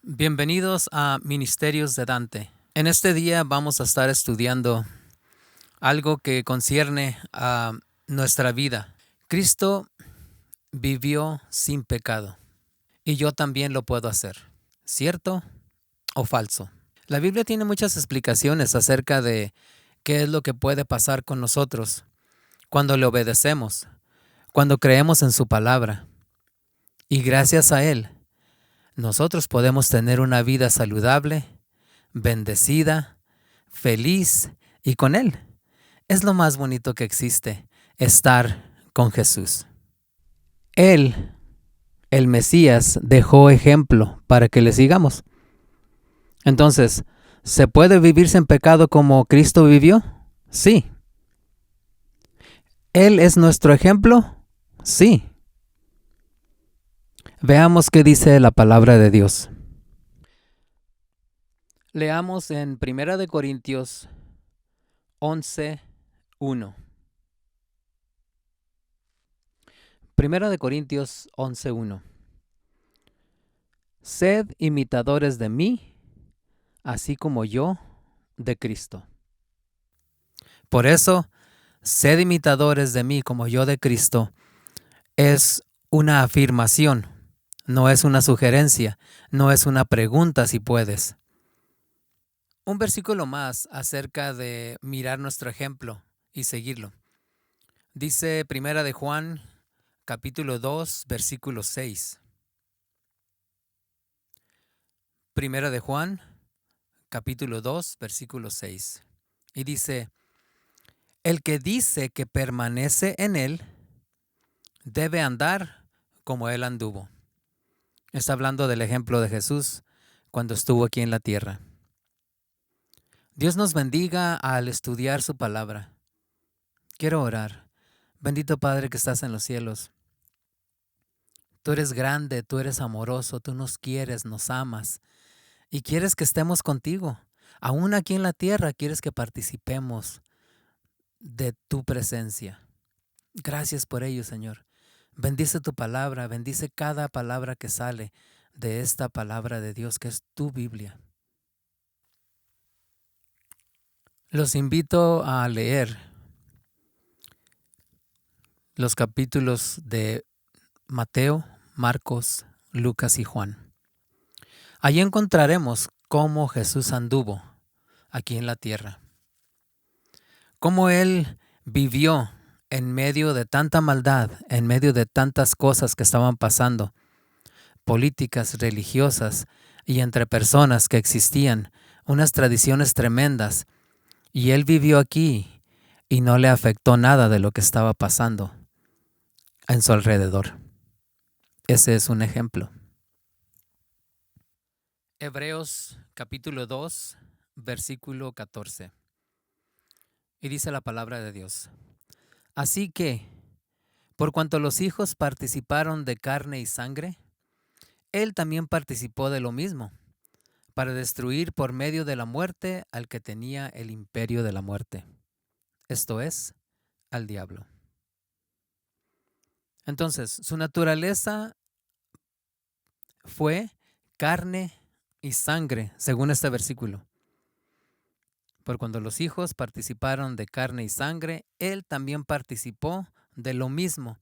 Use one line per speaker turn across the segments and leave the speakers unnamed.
Bienvenidos a Ministerios de Dante. En este día vamos a estar estudiando algo que concierne a nuestra vida. Cristo vivió sin pecado y yo también lo puedo hacer. ¿Cierto o falso? La Biblia tiene muchas explicaciones acerca de qué es lo que puede pasar con nosotros cuando le obedecemos, cuando creemos en su palabra. Y gracias a Él, nosotros podemos tener una vida saludable, bendecida, feliz y con Él. Es lo más bonito que existe, estar con Jesús. Él, el Mesías, dejó ejemplo para que le sigamos. Entonces, ¿se puede vivir sin pecado como Cristo vivió? Sí. ¿Él es nuestro ejemplo? Sí. Veamos qué dice la palabra de Dios. Leamos en 1 Corintios 11:1. 1 Corintios 11:1. Sed imitadores de mí, así como yo de Cristo. Por eso, sed imitadores de mí como yo de Cristo es una afirmación, no es una sugerencia, no es una pregunta si puedes. Un versículo más acerca de mirar nuestro ejemplo y seguirlo. Dice 1 de Juan, capítulo 2, versículo 6. 1 de Juan, capítulo 2, versículo 6. Y dice, el que dice que permanece en él, debe andar como él anduvo. Está hablando del ejemplo de Jesús cuando estuvo aquí en la tierra. Dios nos bendiga al estudiar su palabra. Quiero orar. Bendito Padre que estás en los cielos. Tú eres grande, tú eres amoroso, tú nos quieres, nos amas y quieres que estemos contigo. Aún aquí en la tierra quieres que participemos de tu presencia. Gracias por ello, Señor. Bendice tu palabra, bendice cada palabra que sale de esta palabra de Dios que es tu Biblia. Los invito a leer los capítulos de Mateo, Marcos, Lucas y Juan. Allí encontraremos cómo Jesús anduvo aquí en la tierra. Cómo Él vivió en medio de tanta maldad, en medio de tantas cosas que estaban pasando, políticas, religiosas y entre personas que existían, unas tradiciones tremendas. Y Él vivió aquí y no le afectó nada de lo que estaba pasando en su alrededor. Ese es un ejemplo. Hebreos capítulo 2, versículo 14. Y dice la palabra de Dios. Así que, por cuanto los hijos participaron de carne y sangre, Él también participó de lo mismo, para destruir por medio de la muerte al que tenía el imperio de la muerte, esto es, al diablo. Entonces, su naturaleza fue carne y sangre, según este versículo. Por cuando los hijos participaron de carne y sangre, Él también participó de lo mismo.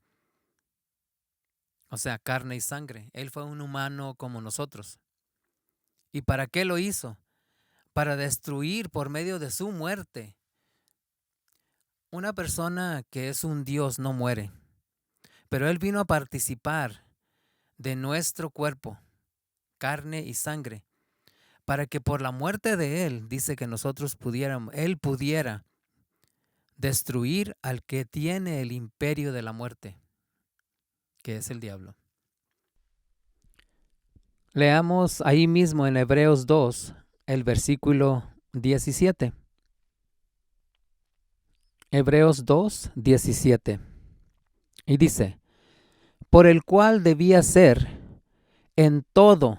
O sea, carne y sangre. Él fue un humano como nosotros. ¿Y para qué lo hizo? Para destruir por medio de su muerte. Una persona que es un Dios no muere, pero Él vino a participar de nuestro cuerpo, carne y sangre, para que por la muerte de Él, dice que Él pudiera destruir al que tiene el imperio de la muerte, que es el diablo. Leamos ahí mismo en Hebreos 2, el versículo 17. Hebreos 2, 17. Y dice, por el cual debía ser en todo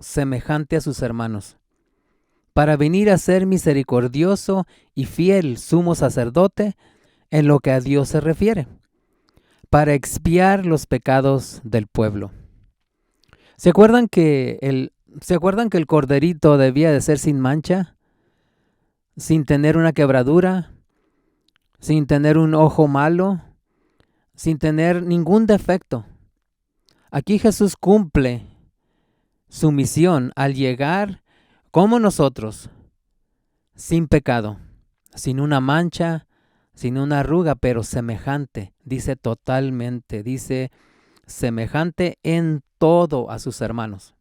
semejante a sus hermanos, para venir a ser misericordioso y fiel sumo sacerdote en lo que a Dios se refiere, para expiar los pecados del pueblo. ¿Se acuerdan que el ¿Se acuerdan que el corderito debía de ser sin mancha, sin tener una quebradura, sin tener un ojo malo, sin tener ningún defecto? Aquí Jesús cumple su misión al llegar como nosotros, sin pecado, sin una mancha, sin una arruga, pero semejante, dice totalmente, dice semejante en todo a sus hermanos.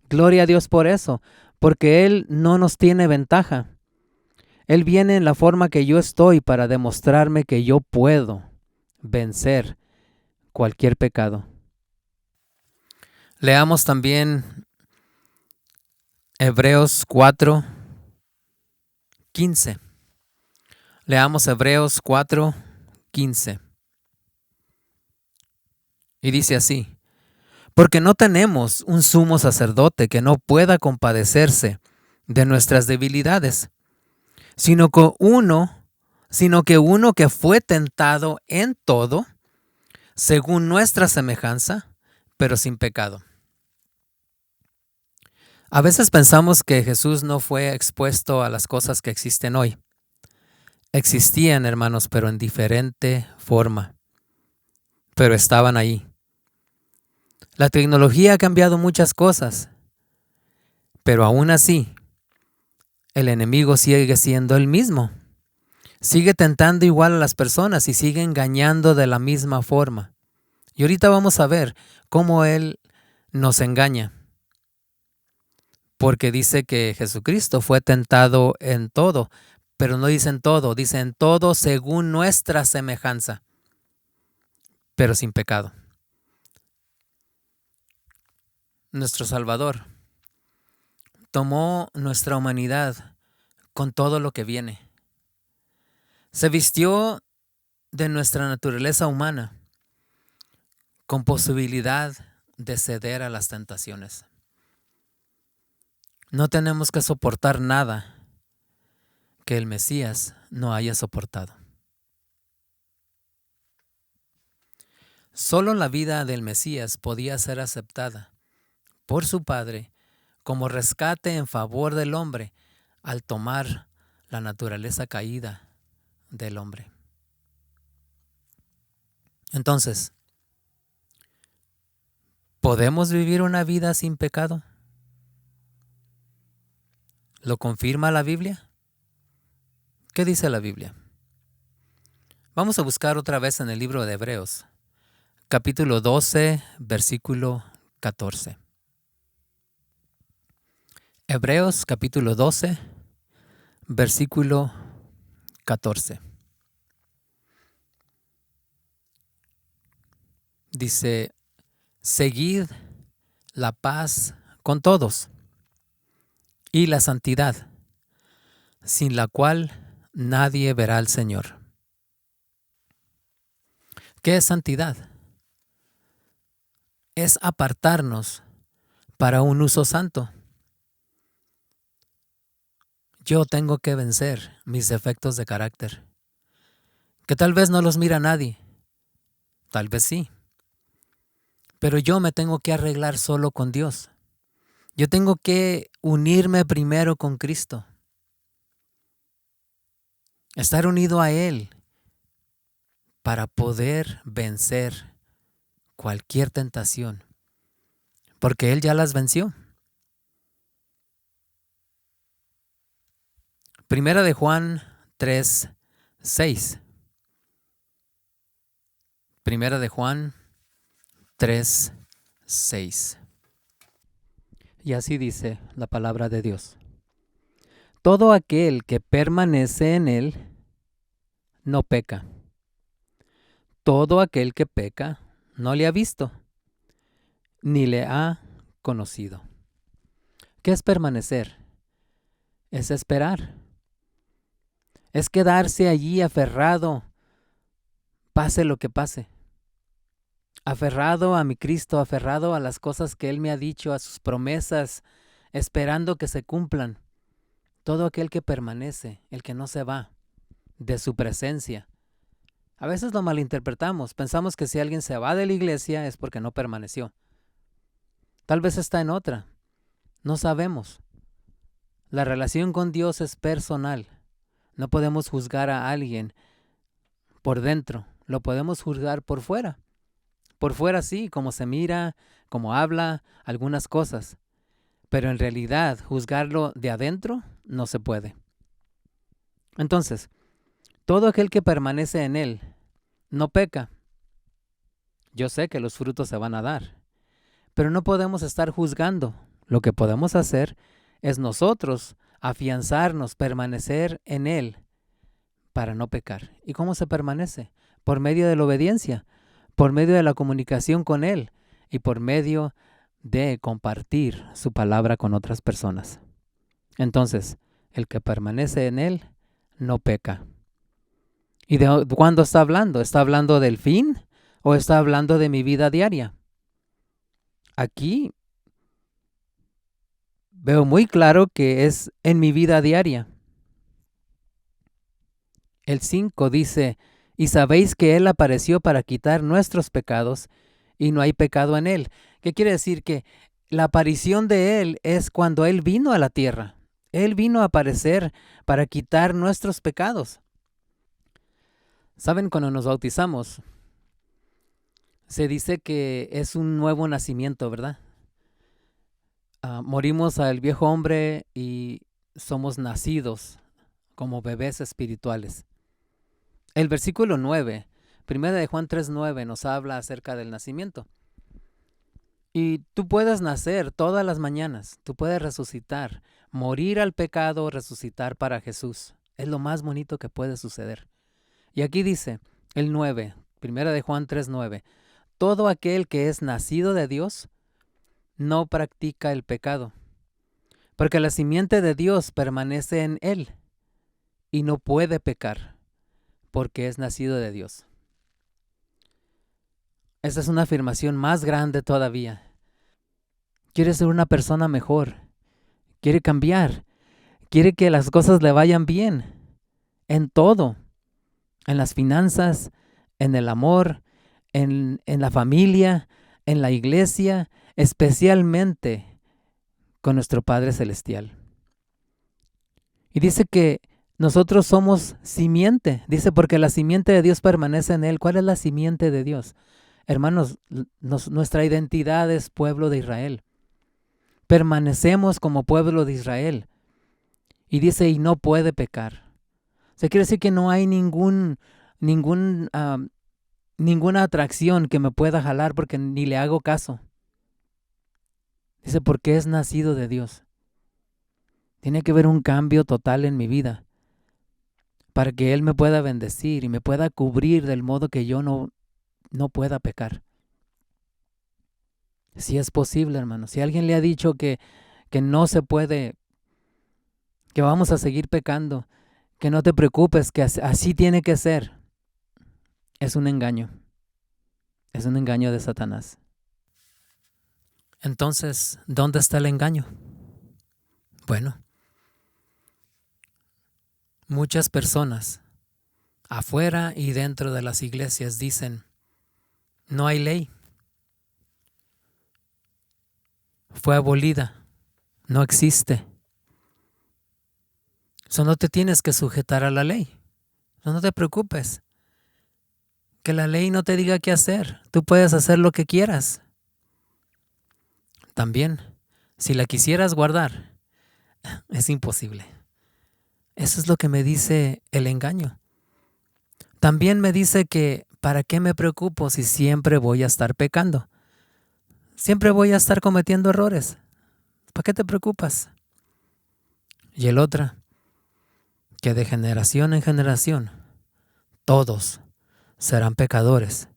Gloria a Dios por eso, porque Él no nos tiene ventaja. Él viene en la forma que yo estoy para demostrarme que yo puedo vencer cualquier pecado. Leamos también Hebreos 4:15. Leamos Hebreos 4:15. Y dice así: porque no tenemos un sumo sacerdote que no pueda compadecerse de nuestras debilidades, sino que uno que fue tentado en todo, según nuestra semejanza, pero sin pecado. A veces pensamos que Jesús no fue expuesto a las cosas que existen hoy. Existían, hermanos, pero en diferente forma. Pero estaban ahí. La tecnología ha cambiado muchas cosas, pero aún así, el enemigo sigue siendo el mismo. Sigue tentando igual a las personas y sigue engañando de la misma forma. Y ahorita vamos a ver cómo él nos engaña. Porque dice que Jesucristo fue tentado en todo, pero no dice en todo, dice en todo según nuestra semejanza, pero sin pecado. Nuestro Salvador tomó nuestra humanidad con todo lo que viene. Se vistió de nuestra naturaleza humana con posibilidad de ceder a las tentaciones. No tenemos que soportar nada que el Mesías no haya soportado. Solo la vida del Mesías podía ser aceptada por su Padre como rescate en favor del hombre al tomar la naturaleza caída del hombre. Entonces, ¿podemos vivir una vida sin pecado? ¿Lo confirma la Biblia? ¿Qué dice la Biblia? Vamos a buscar otra vez en el libro de Hebreos, capítulo 12, versículo 14. Hebreos capítulo 12, versículo 14. Dice: seguid la paz con todos y la santidad, sin la cual nadie verá al Señor. ¿Qué es santidad? Es apartarnos para un uso santo. Yo tengo que vencer mis defectos de carácter, que tal vez no los mira nadie, tal vez sí, pero yo me tengo que arreglar solo con Dios. Yo tengo que unirme primero con Cristo, estar unido a Él para poder vencer cualquier tentación, porque Él ya las venció. Primera de Juan 3:6. Primera de Juan 3:6. Y así dice la palabra de Dios: todo aquel que permanece en Él no peca. Todo aquel que peca no le ha visto, ni le ha conocido. ¿Qué es permanecer? Es esperar. Es quedarse allí aferrado, pase lo que pase. Aferrado a mi Cristo, aferrado a las cosas que Él me ha dicho, a sus promesas, esperando que se cumplan. Todo aquel que permanece, el que no se va de su presencia. A veces lo malinterpretamos, pensamos que si alguien se va de la iglesia es porque no permaneció. Tal vez está en otra, No sabemos. La relación con Dios es personal. No podemos juzgar a alguien por dentro, lo podemos juzgar por fuera. Por fuera sí, como se mira, como habla, algunas cosas. Pero en realidad, juzgarlo de adentro no se puede. Entonces, todo aquel que permanece en Él no peca. Yo sé que los frutos se van a dar, pero no podemos estar juzgando. Lo que podemos hacer es nosotros afianzarnos, permanecer en Él para no pecar. ¿Y cómo se permanece? Por medio de la obediencia, por medio de la comunicación con Él y por medio de compartir su palabra con otras personas. Entonces, el que permanece en Él no peca. ¿Y de cuándo está hablando? ¿Está hablando del fin o está hablando de mi vida diaria? Aquí veo muy claro que es en mi vida diaria. El 5 dice, y sabéis que Él apareció para quitar nuestros pecados y no hay pecado en Él. ¿Qué quiere decir? Que la aparición de Él es cuando Él vino a la tierra. Él vino a aparecer para quitar nuestros pecados. ¿Saben? Cuando nos bautizamos, se dice que es un nuevo nacimiento, ¿verdad? Morimos al viejo hombre y somos nacidos como bebés espirituales. El versículo 9, primera de Juan 3:9, nos habla acerca del nacimiento. Y tú puedes nacer todas las mañanas, tú puedes resucitar, morir al pecado, resucitar para Jesús. Es lo más bonito que puede suceder. Y aquí dice el 9, primera de Juan 3:9, todo aquel que es nacido de Dios no practica el pecado, porque la simiente de Dios permanece en él y no puede pecar, porque es nacido de Dios. Esta es una afirmación más grande todavía. Quiere ser una persona mejor, quiere cambiar, quiere que las cosas le vayan bien, en todo, en las finanzas, en el amor, en la familia, en la iglesia, especialmente con nuestro Padre Celestial. Y dice que nosotros somos simiente, dice porque la simiente de Dios permanece en Él. ¿Cuál es la simiente de Dios? Hermanos, nuestra identidad es pueblo de Israel. Permanecemos como pueblo de Israel. Y dice, y no puede pecar. O sea, quiere decir que no hay ninguna atracción que me pueda jalar porque ni le hago caso. Dice, porque es nacido de Dios. Tiene que haber un cambio total en mi vida para que Él me pueda bendecir y me pueda cubrir del modo que yo no pueda pecar. Si es posible, hermano. Si alguien le ha dicho que no se puede, que vamos a seguir pecando, que no te preocupes, que así tiene que ser, es un engaño. Es un engaño de Satanás. Entonces, ¿dónde está el engaño? Bueno, muchas personas afuera y dentro de las iglesias dicen, no hay ley. Fue abolida. No existe. No te tienes que sujetar a la ley. No te preocupes. Que la ley no te diga qué hacer. Tú puedes hacer lo que quieras. También, si la quisieras guardar, es imposible. Eso es lo que me dice el engaño. También me dice que ¿para qué me preocupo si siempre voy a estar pecando? Siempre voy a estar cometiendo errores. ¿Para qué te preocupas? Y el otro, que de generación en generación, todos serán pecadores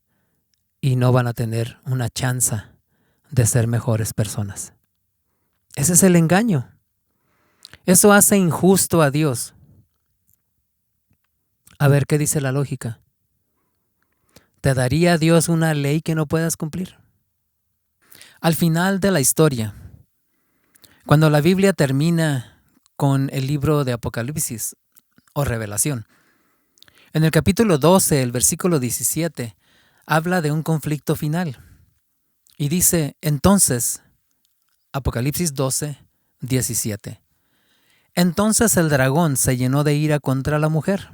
y no van a tener una chance de ser mejores personas. Ese es el engaño. Eso hace injusto a Dios. A ver qué dice la lógica. ¿Te daría Dios una ley que no puedas cumplir? Al final de la historia, cuando la Biblia termina con el libro de Apocalipsis o Revelación, en el capítulo 12, el versículo 17, habla de un conflicto final. Y dice, entonces, Apocalipsis 12, 17. Entonces el dragón se llenó de ira contra la mujer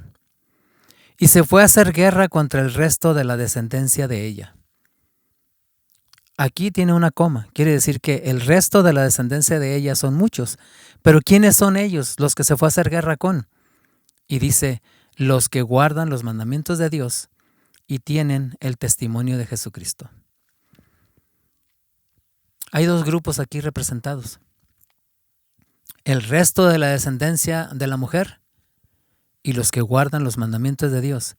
y se fue a hacer guerra contra el resto de la descendencia de ella. Aquí tiene una coma, quiere decir que el resto de la descendencia de ella son muchos. Pero ¿quiénes son ellos los que se fue a hacer guerra con? Y dice, los que guardan los mandamientos de Dios y tienen el testimonio de Jesucristo. Hay dos grupos aquí representados. El resto de la descendencia de la mujer y los que guardan los mandamientos de Dios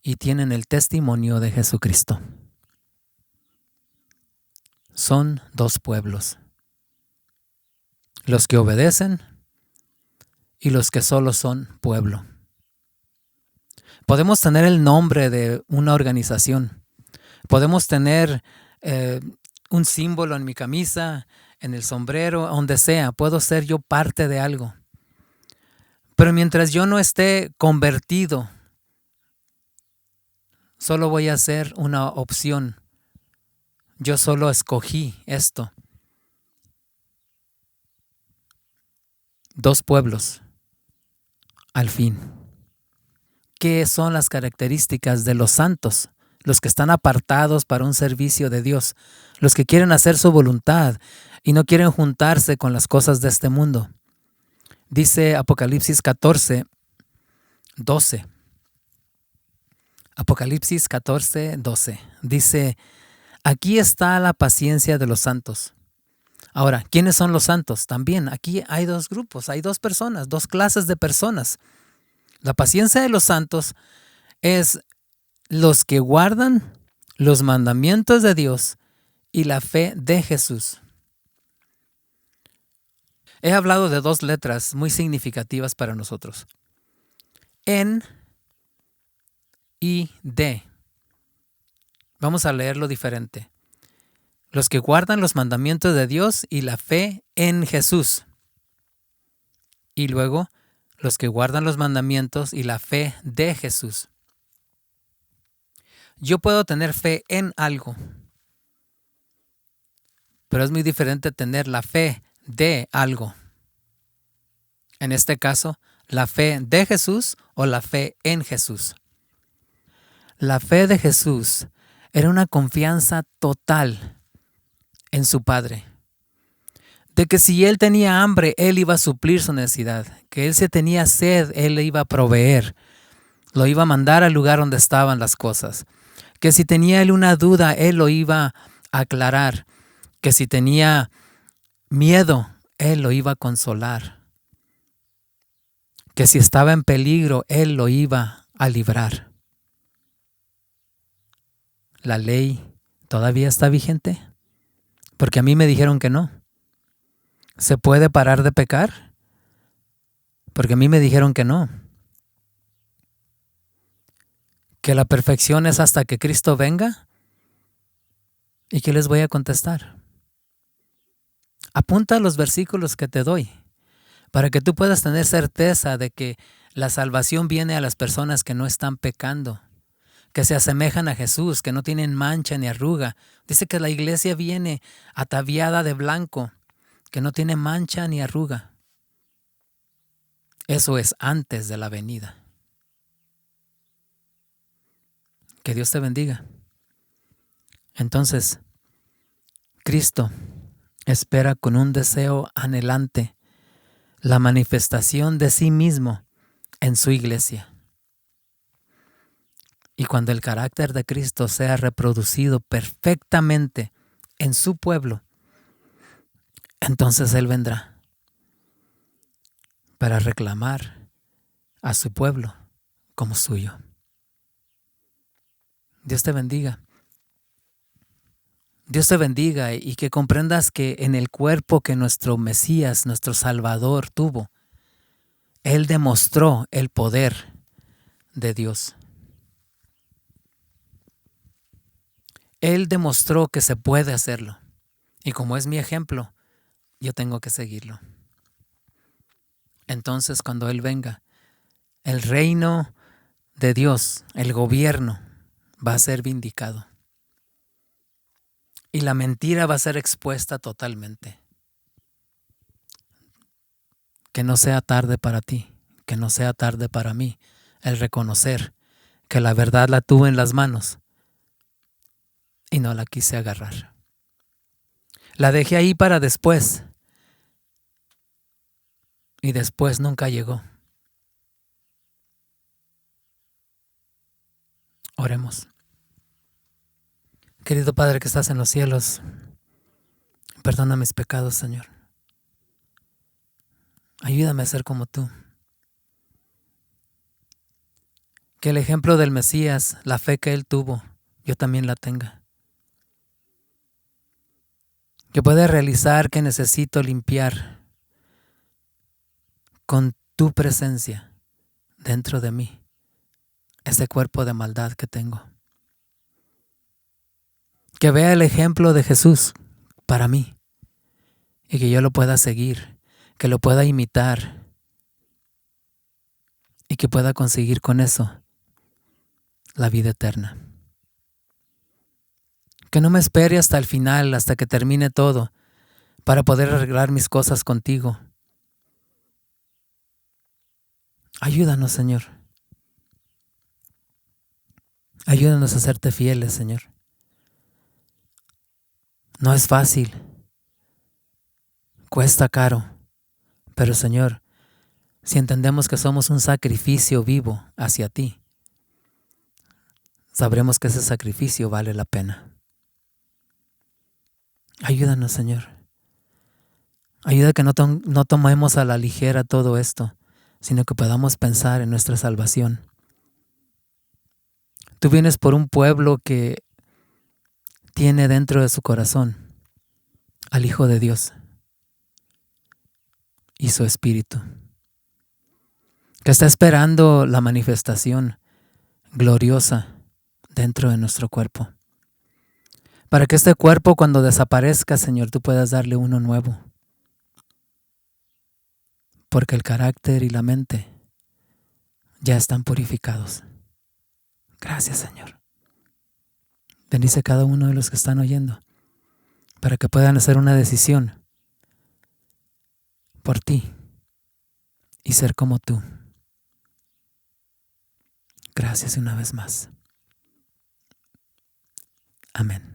y tienen el testimonio de Jesucristo. Son dos pueblos. Los que obedecen y los que solo son pueblo. Podemos tener el nombre de una organización. Podemos tener un símbolo en mi camisa, en el sombrero, donde sea. Puedo ser yo parte de algo. Pero mientras yo no esté convertido, solo voy a ser una opción. Yo solo escogí esto. Dos pueblos, al fin. ¿Qué son las características de los santos? Los que están apartados para un servicio de Dios, los que quieren hacer su voluntad y no quieren juntarse con las cosas de este mundo. Dice Apocalipsis 14, 12. Apocalipsis 14, 12. Dice, aquí está la paciencia de los santos. Ahora, ¿quiénes son los santos? También aquí hay dos grupos, hay dos personas, dos clases de personas. La paciencia de los santos es los que guardan los mandamientos de Dios y la fe de Jesús. He hablado de dos letras muy significativas para nosotros. En y de. Vamos a leerlo diferente. Los que guardan los mandamientos de Dios y la fe en Jesús. Y luego, los que guardan los mandamientos y la fe de Jesús. Yo puedo tener fe en algo, pero es muy diferente tener la fe de algo. En este caso, la fe de Jesús o la fe en Jesús. La fe de Jesús era una confianza total en su Padre. De que si Él tenía hambre, Él iba a suplir su necesidad. Que Él se tenía sed, Él le iba a proveer. Lo iba a mandar al lugar donde estaban las cosas. Que si tenía Él una duda, Él lo iba a aclarar. Que si tenía miedo, Él lo iba a consolar. Que si estaba en peligro, Él lo iba a librar. ¿La ley todavía está vigente? Porque a mí me dijeron que no. ¿Se puede parar de pecar? Porque a mí me dijeron que no. ¿Que la perfección es hasta que Cristo venga? ¿Y qué les voy a contestar? Apunta los versículos que te doy para que tú puedas tener certeza de que la salvación viene a las personas que no están pecando, que se asemejan a Jesús, que no tienen mancha ni arruga. Dice que la iglesia viene ataviada de blanco, que no tiene mancha ni arruga. Eso es antes de la venida. Que Dios te bendiga. Entonces, Cristo espera con un deseo anhelante la manifestación de sí mismo en su iglesia. Y cuando el carácter de Cristo sea reproducido perfectamente en su pueblo, entonces Él vendrá para reclamar a su pueblo como suyo. Dios te bendiga. Dios te bendiga y que comprendas que en el cuerpo que nuestro Mesías, nuestro Salvador tuvo, Él demostró el poder de Dios. Él demostró que se puede hacerlo. Y como es mi ejemplo, yo tengo que seguirlo. Entonces, cuando Él venga, el reino de Dios, el gobierno, va a ser vindicado. Y la mentira va a ser expuesta totalmente. que no sea tarde para ti, que no sea tarde para mí, el reconocer que la verdad la tuve en las manos y no la quise agarrar. La dejé ahí para después y después nunca llegó. Oremos. Querido Padre que estás en los cielos, perdona mis pecados, Señor. Ayúdame a ser como tú. Que el ejemplo del Mesías, la fe que Él tuvo, yo también la tenga. Que pueda realizar que necesito limpiar con tu presencia dentro de mí ese cuerpo de maldad que tengo. Que vea el ejemplo de Jesús para mí y que yo lo pueda seguir, que lo pueda imitar y que pueda conseguir con eso la vida eterna. Que no me espere hasta el final, hasta que termine todo, para poder arreglar mis cosas contigo. Ayúdanos, Señor. Ayúdanos a serte fieles, Señor. No es fácil. Cuesta caro. Pero, Señor, si entendemos que somos un sacrificio vivo hacia ti, sabremos que ese sacrificio vale la pena. Ayúdanos, Señor. Ayuda a que no tomemos a la ligera todo esto, sino que podamos pensar en nuestra salvación. Tú vienes por un pueblo que tiene dentro de su corazón al Hijo de Dios y su Espíritu, que está esperando la manifestación gloriosa dentro de nuestro cuerpo. Para que este cuerpo, cuando desaparezca, Señor, tú puedas darle uno nuevo. Porque el carácter y la mente ya están purificados. Gracias, Señor. Bendice a cada uno de los que están oyendo, para que puedan hacer una decisión por ti y ser como tú. Gracias una vez más. Amén.